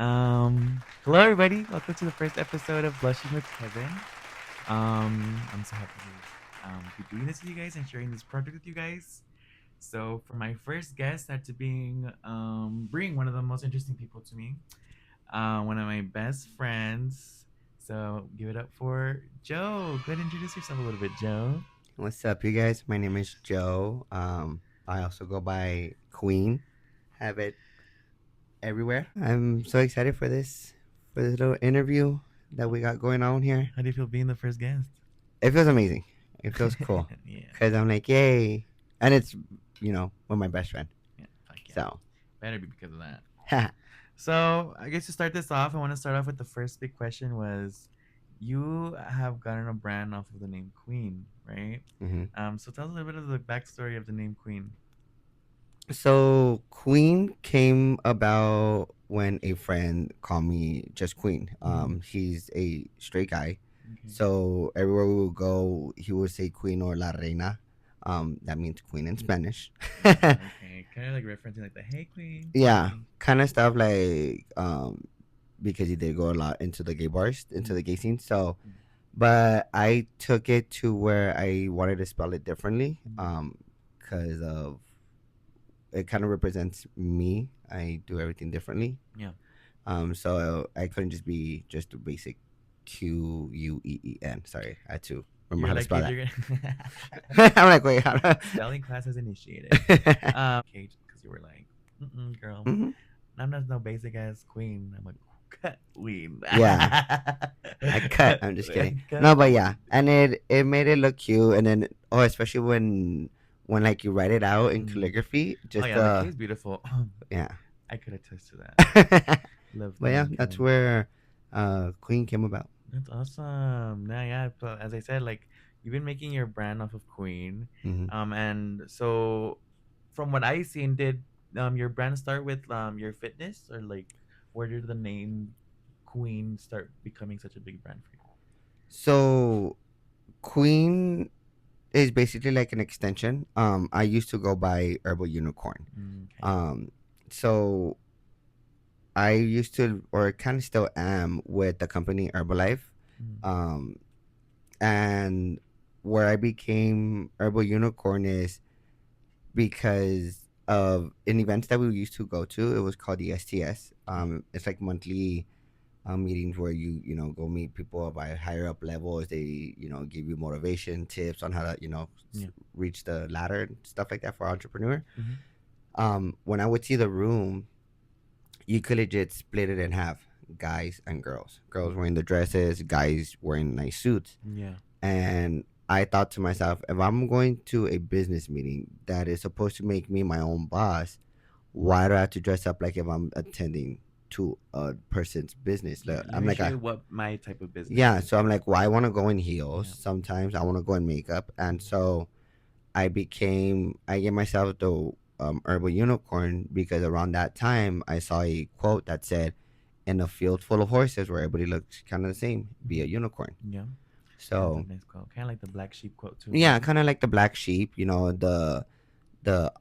Hello everybody. Welcome to the first episode of Blushing with Kevin. I'm so happy to be doing this with you guys and sharing this project with you guys. So for my first guest, I had to bring one of the most interesting people to me, one of my best friends. So give it up for Joe. Go ahead and introduce yourself a little bit, Joe. What's up, you guys? My name is Joe. I also go by Queen. Have it everywhere. I'm so excited for this little interview that we got going on here. How do you feel being the first guest? It feels amazing. It feels cool Yeah. because I'm like, yay, and it's with my best friend. Yeah. Fuck yeah. So, Better be because of that. So I guess to start this off, I want to start off with the first big question was, you have gotten a brand off of the name Queen, right? hmm So tell us a little bit of the backstory of the name Queen. so Queen came about when a friend called me just Queen. He's a straight guy. Okay. So everywhere we would go, he would say Queen or La Reina. That means queen in Spanish. Okay. Kind of like referencing like the Hey Queen. Yeah, kind of stuff like because he did go a lot into the gay bars, into the gay scene. So, but I took it to where I wanted to spell it differently, because of it kind of represents me. I do everything differently. Yeah. So I couldn't just be just a basic Queen. Sorry, I had to remember You're how to like, spell you're that. I'm like, wait, how do spelling class has initiated. Okay, because you were like, girl, hmm I'm not no basic ass queen. I'm a queen. Yeah, I cut. I'm just kidding. Cut No, but queen. yeah, and it made it look cute, and then especially when like you write it out in Mm. calligraphy, Oh just yeah, the K is beautiful. yeah. I could attest to that. But Love yeah, the that's K. where Queen came about. That's awesome. Nah, yeah, but as I said, like you've been making your brand off of Queen. hmm And so from what I seen, did your brand start with your fitness, or like where did the name Queen start becoming such a big brand for So Queen is basically like an extension. I used to go by Herbal Unicorn. you? Okay. So I used to, or kind of still am, with the company Herbalife. Mm. Um, and where I became Herbal Unicorn is because of an event that we used to go to. It was called the STS. It's like monthly meetings where you go meet people by higher up levels. They give you motivation tips on how to Yeah. reach the ladder and stuff like that for entrepreneur. Mm-hmm. When I would see the room, you could legit split it in half, guys and girls. Girls wearing the dresses, guys wearing nice suits. Yeah. And I thought to myself, if I'm going to a business meeting that is supposed to make me my own boss, why do I have to dress up like if I'm attending to a person's business? Yeah. Let I'm me like, show you what my type of business yeah. is. So I'm like, well, I want to go in heels. Yeah. Sometimes I want to go in makeup. And so I gave myself the Herbal Unicorn because around that time I saw a quote that said, in a field full of horses where everybody looks kind of the same, be a unicorn. Yeah. That's a So nice quote. Kind of like the black sheep quote too, yeah, right? kind of like the black sheep, the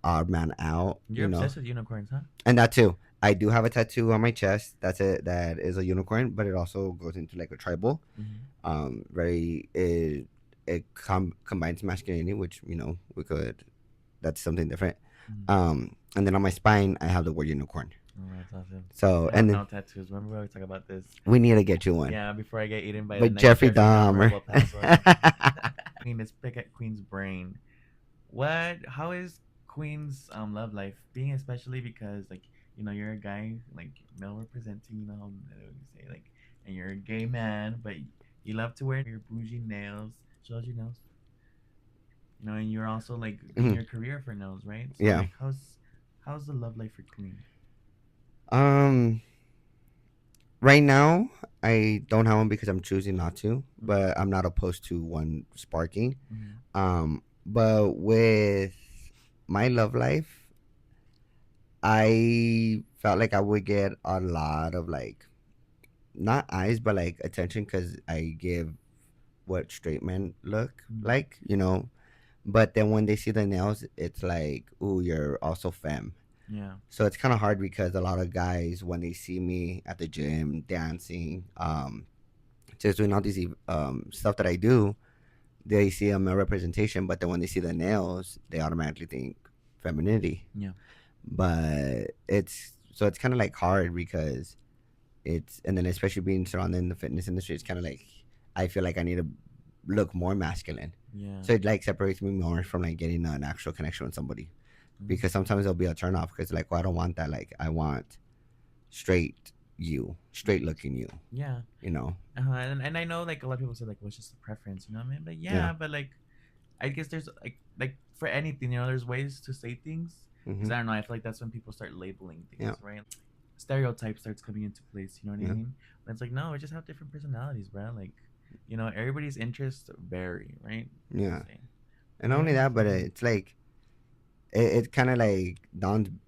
odd man out, You're obsessed with unicorns, huh? and that too. I do have a tattoo on my chest. That's it. That is a unicorn, but it also goes into like a tribal. Mm-hmm. Very combines masculinity, which we could. That's something different. Mm-hmm. And then on my spine, I have the word unicorn. Oh, that's awesome. So I have and then no tattoos. Remember we always talk about this? we need to get you one. Yeah, before I get eaten by the But next Jeffrey Jeffrey Dahmer of Dahmer. El Paso. Queen, let's pick at Queen's brain. How is Queen's love life being, especially because like you're a guy, like male representing, how you say, like, and you're a gay man, but you love to wear your bougie nails. Shows your nails. And you're also like doing Mhm. your career for nails, right? So Yeah. like, how's the love life for Queen? Um. Right now, I don't have one because I'm choosing not to, but I'm not opposed to one sparking. Mm-hmm. But with my love life, I felt like I would get a lot of like not eyes, but like attention because I give what straight men look Mm-hmm. like. But then when they see the nails, it's like, ooh, you're also femme. Yeah. So it's kind of hard because a lot of guys, when they see me at the gym dancing, just doing all these stuff that I do, they see a male representation, but then when they see the nails, they automatically think femininity. Yeah. But it's kind of like hard because and then especially being surrounded in the fitness industry, it's kind of like I feel like I need to look more masculine. Yeah. So it like separates me more from like getting an actual connection with somebody, because sometimes it'll be a turn off because like, well, I don't want that. Like I want straight looking you. Yeah. You know. And I know like a lot of people say like, well, it's just a preference, you know what I mean? But Yeah. yeah, but like I guess there's like for anything, you know, there's ways to say things. Because Mm-hmm. I don't know, I feel like that's when people start labeling things, Yeah. right? Stereotype starts coming into place, you know what I Yeah. mean? But it's like, no, we just have different personalities, bro. Like, you know, everybody's interests vary, right? Yeah. Same. And not only that, but it's like it kind of like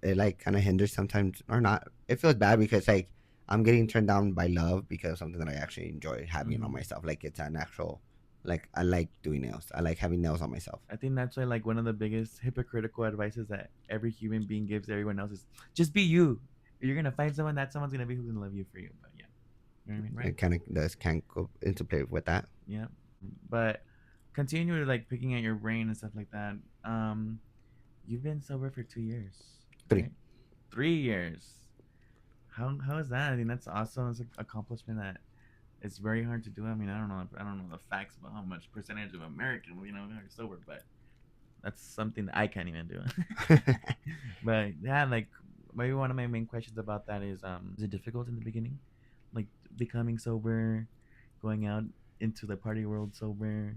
it like kind of hinders sometimes, or not. It feels bad because like I'm getting turned down by love because of something that I actually enjoy having on myself. Like it's an actual, like I like doing nails. I like having nails on myself. I think that's why like one of the biggest hypocritical advices that every human being gives everyone else is just be you. If you're gonna find someone, that someone's gonna be who's gonna love you for you. But yeah, you know what I mean, right? It kind of does can go into play with that. Yeah, but continue to like picking at your brain and stuff like that. You've been sober for 2 years, 3. right? 3 years. How is that? I mean, that's awesome. It's an accomplishment that it's very hard to do. I mean, I don't know the facts about how much percentage of Americans, you know, are sober, but that's something that I can't even do. But yeah, like maybe one of my main questions about that is it difficult in the beginning, like becoming sober, going out into the party world sober?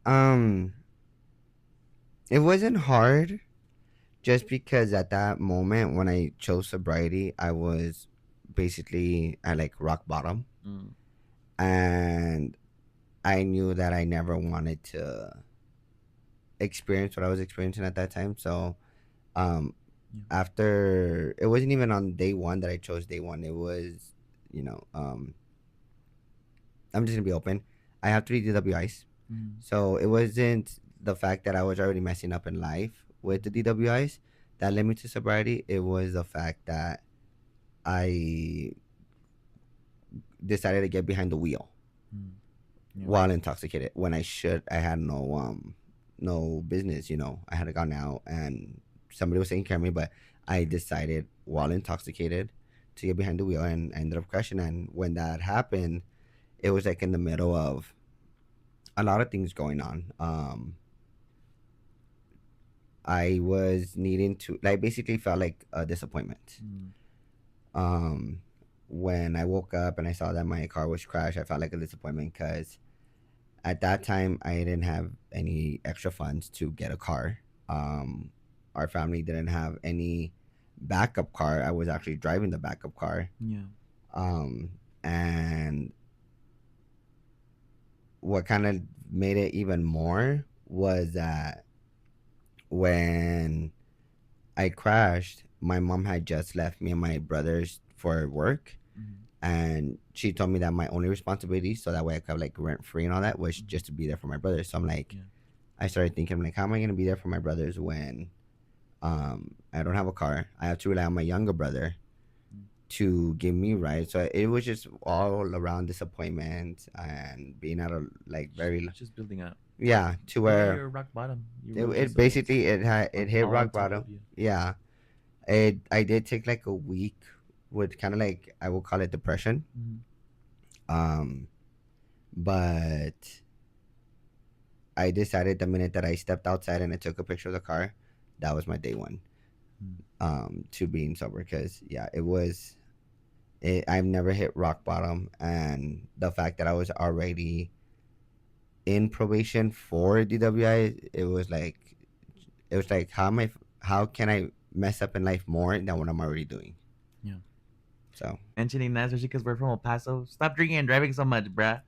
um, it wasn't hard, just because at that moment when I chose sobriety, I was basically at like rock bottom, Mm. and I knew that I never wanted to experience what I was experiencing at that time. So, um, Yeah. after, it wasn't even on day one that I chose day one. It was, you know, I'm just gonna be open. I have 3 DWIs, Mm. so it wasn't the fact that I was already messing up in life with the DWIs that led me to sobriety. It was the fact that I decided to get behind the wheel Mm. Yeah. while intoxicated when I had no business. You know, I had gone out and somebody was taking care of me, but I decided while intoxicated to get behind the wheel, and I ended up crashing. And when that happened, it was like in the middle of a lot of things going on. I was needing to, like, basically felt like a disappointment. Mm. Um, when I woke up and I saw that my car was crashed, I felt like a disappointment because at that time I didn't have any extra funds to get a car. Our family didn't have any backup car. I was actually driving the backup car. Yeah. And what kind of made it even more was that when I crashed, my mom had just left me and my brothers for work, Mm. and she told me that my only responsibility, so that way I could like rent free and all that, was just to be there for my brothers. So I'm like, Yeah. I started thinking, I'm like, how am I gonna be there for my brothers when I don't have a car? I have to rely on my younger brother Mm. to give me rides. So it was just all around disappointment and being at a like very, Just building up. yeah, to Yeah, where you're rock bottom. You it, were it just like basically it hit all on rock top bottom. of you. Yeah, I did take like a week with kind of like, I will call it depression. Mm. Um, but I decided the minute that I stepped outside and I took a picture of the car, that was my day one. Mm. To being sober, because yeah, it was. I've never hit rock bottom, and the fact that I was already in probation for DWI, it was like, how can I mess up in life more than what I'm already doing? Yeah. So Mentioning that, especially because we're from El Paso. Stop drinking and driving so much, bruh.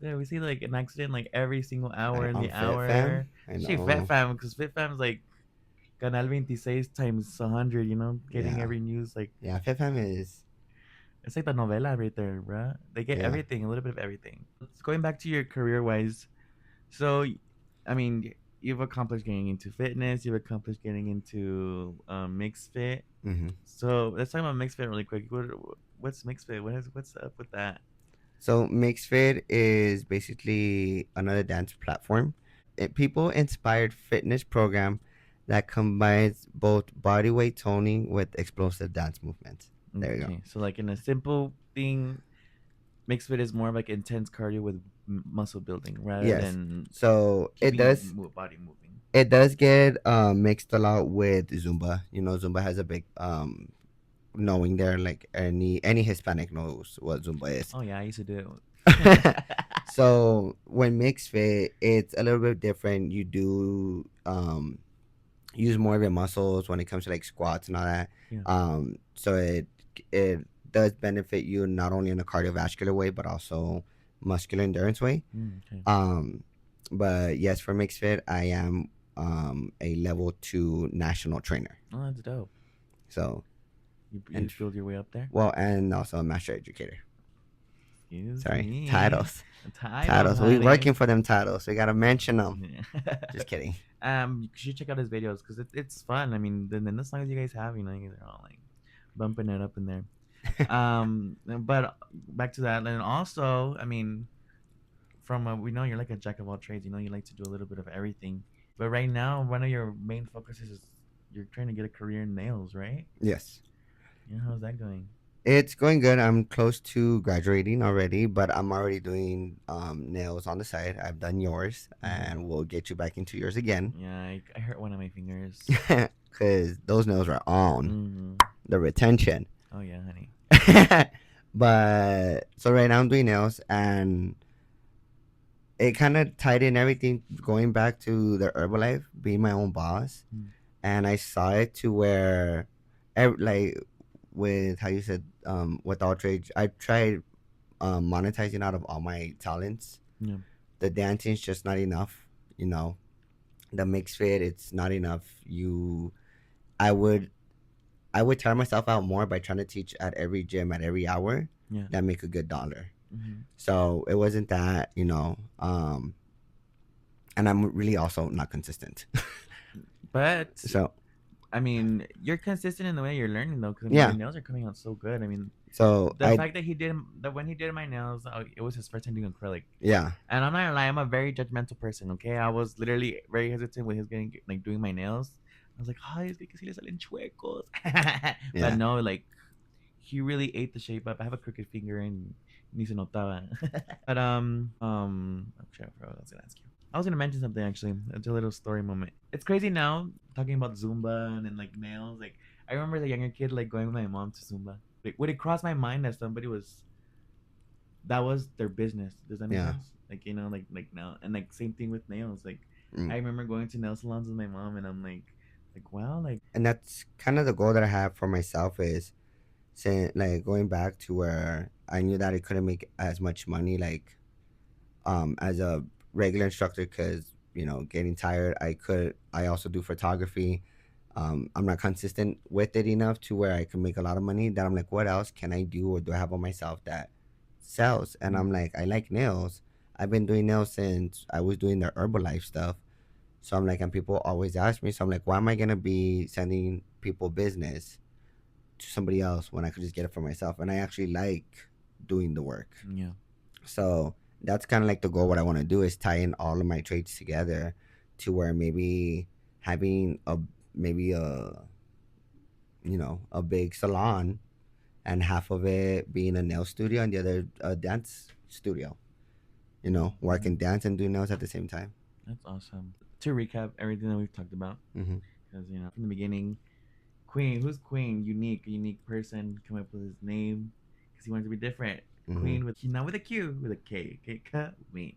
Yeah, we see like an accident like every single hour in on the Fit Fam, hour. I She Fit know. Fam, because Fit Fam's like Canal 26 times 100, you know, getting Yeah, every news. Like, yeah. Fit Fam is, it's like the novela right there, bruh. They get yeah. everything, a little bit of everything. Going back to your career wise, so, I mean, you've accomplished getting into fitness, you've accomplished getting into mixed fit. Mm-hmm. So let's talk about mixed fit really quick. What's mixed fit? What's up with that? So MixFit is basically another dance platform. People inspired fitness program that combines both body weight toning with explosive dance movements. There you go. Okay, so like in a simple thing, mixed fit is more like intense cardio with muscle building rather Yes. than So keeping your body moving. it does get mixed a lot with Zumba. You know, Zumba has a big knowing there, like any Hispanic knows what Zumba is. Oh yeah, I used to do it. So when mixed fit, it's a little bit different. You do use more of your muscles when it comes to like squats and all that. Yeah. So it does benefit you not only in a cardiovascular way but also muscular endurance way. Okay. Um, but yes, for mixed fit, I am a level 2 national trainer. Oh, that's dope. So You and build your way up there. well, and also a master educator. Excuse Sorry, me. titles. Titles, Titles. We honey. working for them titles. We gotta mention them. Yeah. Just kidding. You should check out his videos because it's fun. I mean, then the songs you guys have, you know, you guys are all like bumping it up in there. But back to that, and also, I mean, from we know you're like a jack of all trades. You know, you like to do a little bit of everything. But right now, one of your main focuses is you're trying to get a career in nails, right? Yes. Yeah, how's that going? It's going good. I'm close to graduating already, but I'm already doing nails on the side. I've done yours, and we'll get you back into yours again. Yeah, I hurt one of my fingers. Because those nails are on the retention. Oh yeah, honey. But so right now I'm doing nails, and it kind of tied in everything going back to the Herbalife, being my own boss. And I saw it to where, like, with how you said, with all trades, I tried monetizing out of all my talents. Yeah. The dancing's just not enough, you know. The mixed fit, it's not enough. I would, I would tire myself out more by trying to teach at every gym at every hour. Yeah. That make a good dollar. So it wasn't that, you know. And I'm really also not consistent. But So I mean, you're consistent in the way you're learning though, because yeah. your nails are coming out so good. I mean, So the fact that when he did my nails, it was his first time doing acrylic. Yeah. And I'm not gonna lie, I'm a very judgmental person. Okay, I was literally very hesitant with his getting like doing my nails. I was like, "Ay, es que si le salen chuecos." But no, like he really ate the shape up. I have a crooked finger and ni se notaba. But I'm trying to forget what I was gonna ask you. I was gonna mention something actually. It's a little story moment. It's crazy now talking about Zumba and then like nails. Like I remember as a younger kid like going with my mom to Zumba. Like would it cross my mind that somebody that was their business? Does that make sense? Like you know, like now and like same thing with nails. Like I remember going to nail salons with my mom and I'm like wow, like. And that's kind of the goal that I have for myself is saying like going back to where I knew that I couldn't make as much money like as a regular instructor because you know getting tired. I also do photography. I'm not consistent with it enough to where I can make a lot of money. That I'm like, what else can I do or do I have on myself that sells? And I'm like, I like nails. I've been doing nails since I was doing the Herbalife stuff. So I'm like, and people always ask me. So I'm like, why am I gonna be sending people business to somebody else when I could just get it for myself? And I actually like doing the work. Yeah. So that's kind of like the goal. What I want to do is tie in all of my trades together to where maybe having maybe a a big salon and half of it being a nail studio and the other a dance studio. You know, where I can dance and do nails at the same time. That's awesome. To recap everything that we've talked about, because you know from the beginning, who's Queen? A unique person. Come up with his name because he wanted to be different. Queen with not with a Q, with a K. Okay, Queen.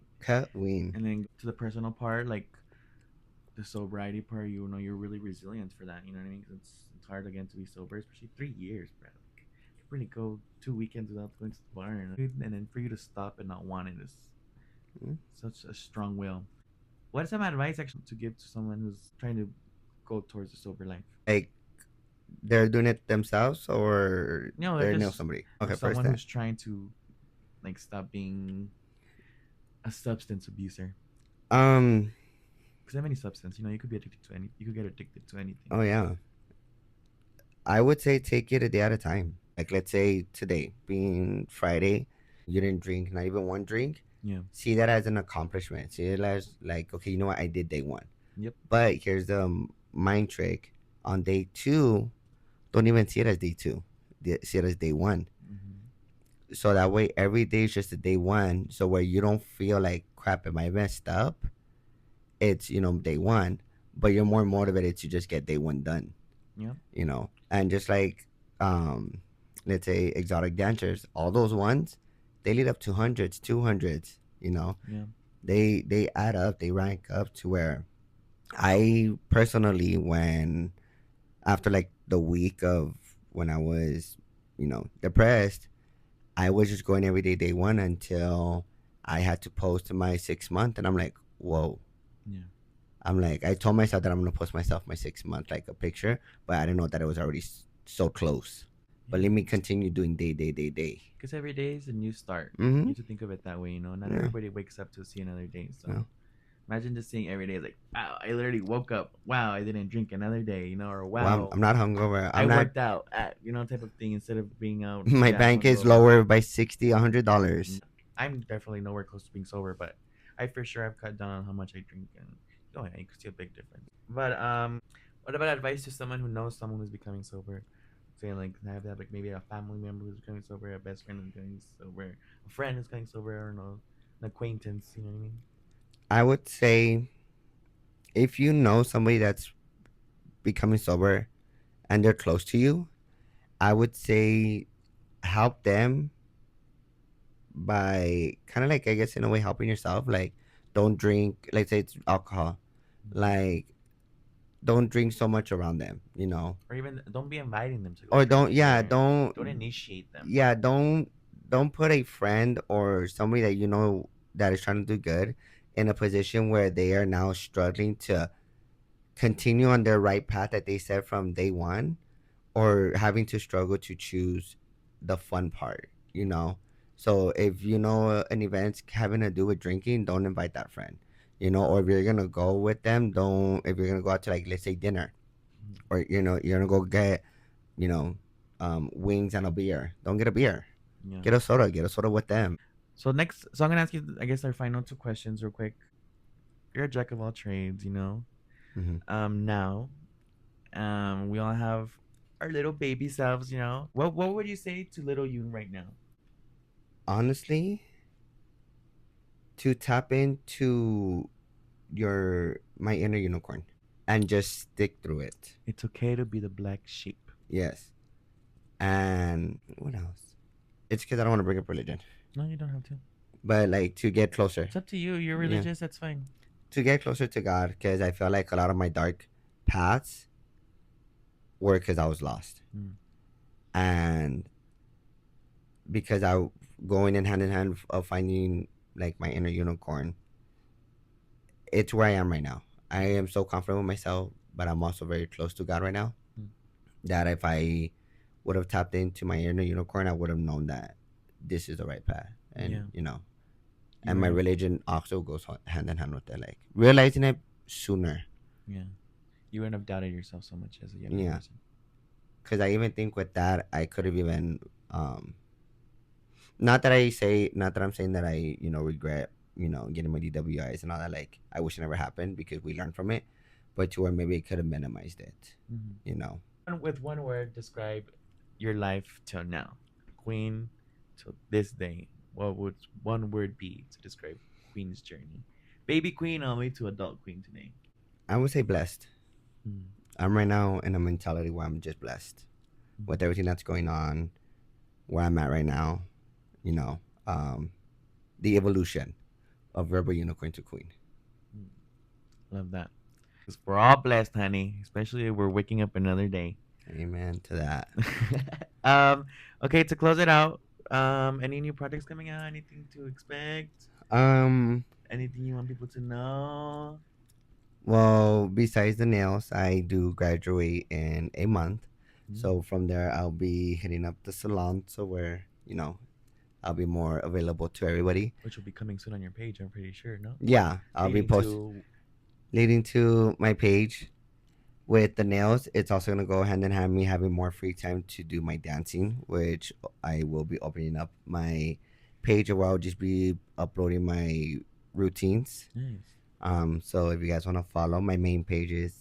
Queen. And then to the personal part, like the sobriety part, you know, you're really resilient for that. You know what I mean? 'Cause it's hard again to be sober, especially 3 years, bro. Like, you really go 2 weekends without going to the bar, and then for you to stop and not want it is such a strong will. What is some advice actually to give to someone who's trying to go towards a sober life? Like they're doing it themselves or No, they're they're nail just somebody. Okay, someone first that. who's trying to like stop being a substance abuser. Um. Because of any substance, you know, you could be addicted to any. You could get addicted to anything. Oh yeah. I would say take it a day at a time. Like let's say today, being Friday, you didn't drink, not even one drink. Yeah. See that as an accomplishment. See it as like, okay, you know what, I did day one. Yep. But here's the mind trick. On day two, don't even see it as day two. See it as day one. So that way, every day is just a day one. So where you don't feel like crap, am I messed up? It's day one, but you're more motivated to just get day one done. Yeah. And just like let's say exotic dancers, all those ones, they lead up to hundreds, 200s. Yeah. They add up, they rank up to where I personally, when after like the week of when I was depressed, I was just going every day, day one, until I had to post my 6 month, and I'm like, whoa. Yeah. I'm like, I told myself that I'm gonna post myself my 6 month, like a picture, but I didn't know that it was already so close. But let me continue doing day, day, day, day. Because every day is a new start. Mm-hmm. You need to think of it that way. Not everybody wakes up to see another day. So imagine just seeing every day like, wow, I literally woke up. Wow, I didn't drink another day. Or wow, Well, I'm not hungover. I worked out. Type of thing instead of being out. My bank is lower by $60, $100. I'm definitely nowhere close to being sober, but I for sure have cut down on how much I drink, and yeah, you can see a big difference. But what about advice to someone who knows someone who's becoming sober? Saying like have like maybe a family member who's becoming sober, a best friend who's becoming sober, a friend who's becoming sober, or no, an acquaintance. You know what I mean? I would say if you know somebody that's becoming sober and they're close to you, I would say help them by kind of like, I guess, in a way helping yourself. Like, don't drink, let's say it's alcohol, like don't drink so much around them, or even don't be inviting them to go or drink don't, yeah, either. Don't initiate them. yeah, don't put a friend or somebody that that is trying to do good in a position where they are now struggling to continue on their right path that they set from day one, or having to struggle to choose the fun part. So if an event's having to do with drinking, don't invite that friend. Or if you're gonna go with them, don't. If you're gonna go out to, like, let's say dinner, or you're gonna go get you know wings and a beer, don't get a beer. Yeah. Get a soda with them. So I'm gonna ask you, I guess, our final two questions real quick. You're a jack of all trades, Now, we all have our little baby selves, What would you say to little Yoon right now? Honestly, to tap into my inner unicorn and just stick through it. It's okay to be the black sheep. Yes. And what else? It's because I don't want to bring up religion. No, you don't have to. But like, to get closer. It's up to you. You're religious. That's fine. To get closer to God, because I feel like a lot of my dark paths were because I was lost. And because I going in hand of finding like my inner unicorn, it's where I am right now. I am so confident with myself, but I'm also very close to God right now. That if I would have tapped into my inner unicorn, I would have known that this is the right path. And and my religion also goes hand in hand with that, like realizing it sooner. Yeah, you wouldn't have doubted yourself so much as a younger person. Because I even think with that, I could have even not that I'm saying that I regret getting my DWIs and all that. Like, I wish it never happened because we learned from it, but to where maybe it could have minimized it. With one word, describe your life till now, Queen, till this day. What would one word be to describe Queen's journey? Baby Queen all the way to adult Queen today. I would say blessed. I'm right now in a mentality where I'm just blessed with everything that's going on, where I'm at right now. The evolution of Rebel Unicorn to Queen. Love that. Because we're all blessed, honey. Especially if we're waking up another day. Amen to that. Okay, to close it out, any new projects coming out? Anything to expect? Anything you want people to know? Well, besides the nails, I do graduate in a month. So from there, I'll be hitting up the salon, so where I'll be more available to everybody. Which will be coming soon on your page, I'm pretty sure, no? Yeah, I'll be posting leading to my page. with the nails, it's also gonna go hand in hand me having more free time to do my dancing, which I will be opening up my page where I'll just be uploading my routines. Nice. So if you guys want to follow, my main page is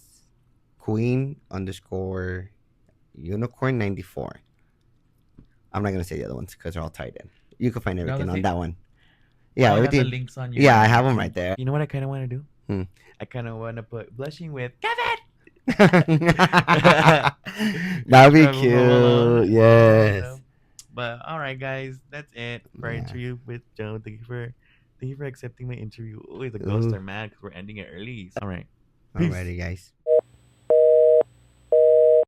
Queen_Unicorn 94. I'm not gonna say the other ones because they're all tied in. You can find They're all the everything on same. that one. Yeah, Oh, you have the everything. links on Yeah, I your. have them right there. You know what I kind of want to do? Hmm. I kind of want to put blushing with Kevin. That'd be From Home Alone. cute. Yes. But all right, guys, that's it for our Yeah. interview with Joe. Thank you for accepting my interview. Oh, the ghosts Ooh. are mad because we're ending it early. All right, peace. Alrighty, guys.